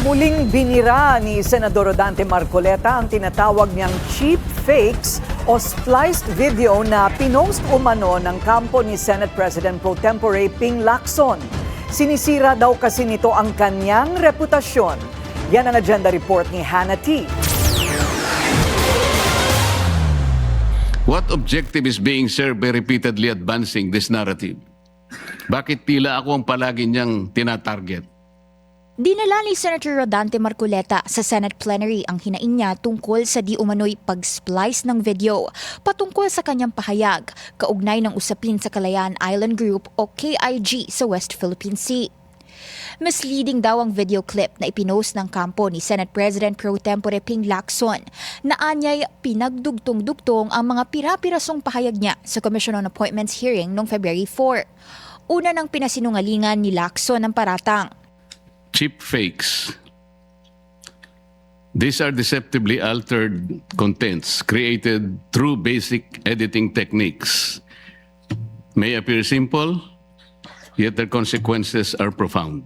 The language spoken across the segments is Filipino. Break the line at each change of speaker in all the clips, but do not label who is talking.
Muling binira ni Senador Rodante Marcoleta ang tinatawag niyang cheap fakes o spliced video na pinost umano ng kampo ni Senate President Pro Tempore Ping Lacson. Sinisira daw kasi nito ang kanyang reputasyon. Yan ang agenda report ni Hannah T.
What objective is being served by repeatedly advancing this narrative? Bakit tila ako ang palagi niyang tinatarget?
Dinala ni Senator Rodante Marcoleta sa Senate plenary ang hinaing niya tungkol sa di umano'y pag-splice ng video patungkol sa kanyang pahayag kaugnay ng usapin sa Kalayaan Island Group o KIG sa West Philippine Sea. Misleading daw ang video clip na ipinost ng kampo ni Senate President Pro Tempore Ping Lacson na anyay pinagdugtong-dugtong ang mga pira-pirasong pahayag niya sa Commission on Appointments hearing noong February 4. Una ng pinasinungalingan ni Lacson ang paratang.
Cheap fakes. These are deceptively altered contents created through basic editing techniques. May appear simple, yet their consequences are profound.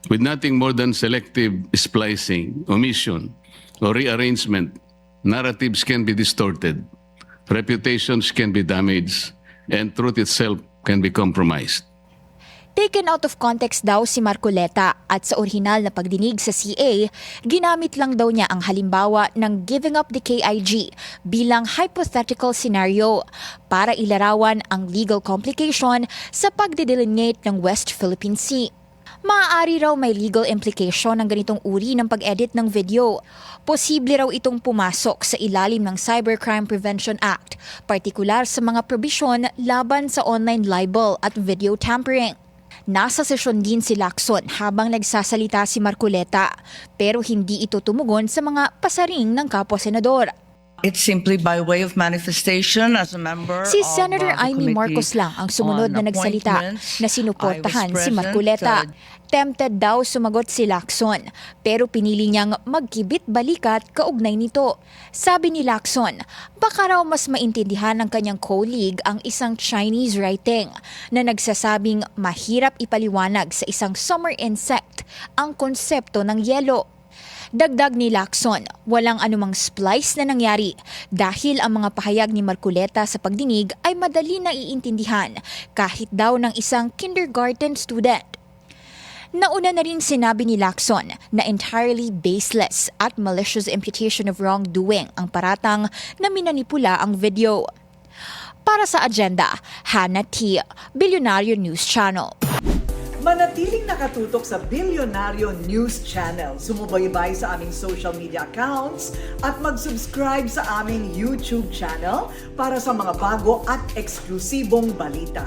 With nothing more than selective splicing, omission, or rearrangement, narratives can be distorted, reputations can be damaged, and truth itself can be compromised.
Taken out of context daw si Marcoleta at sa orihinal na pagdinig sa CA, ginamit lang daw niya ang halimbawa ng giving up the KIG bilang hypothetical scenario para ilarawan ang legal complication sa pagdedelineate ng West Philippine Sea. Maaari raw may legal implication ng ganitong uri ng pag-edit ng video. Posible raw itong pumasok sa ilalim ng Cybercrime Prevention Act, partikular sa mga probisyon laban sa online libel at video tampering. Nasa sesyon din si Lacson habang nagsasalita si Marcoleta, pero hindi ito tumugon sa mga pasaring ng kapwa-senador.
It's simply by way of manifestation as a member
Si
of
Senator
the
Amy Marcos lang ang sumunod na
on
nagsalita
appointments.
na sinuportahan
I was
si
present,
Marcoleta. Tempted daw sumagot si Lacson, pero pinili niyang magkibit balikat kaugnay nito. Sabi ni Lacson, baka raw mas maintindihan ng kanyang colleague ang isang Chinese writing na nagsasabing mahirap ipaliwanag sa isang summer insect ang konsepto ng yelo. Dagdag ni Lacson, walang anumang splice na nangyari dahil ang mga pahayag ni Marcoleta sa pagdinig ay madali na iintindihan kahit daw ng isang kindergarten student. Nauna na rin sinabi ni Lacson na entirely baseless at malicious imputation of wrongdoing ang paratang na minanipula ang video. Para sa agenda, Hannah T., Bilyonaryo News Channel.
Manatiling nakatutok sa Bilyonaryo News Channel. Sumubaybay sa aming social media accounts at mag-subscribe sa aming YouTube channel para sa mga bago at eksklusibong balita.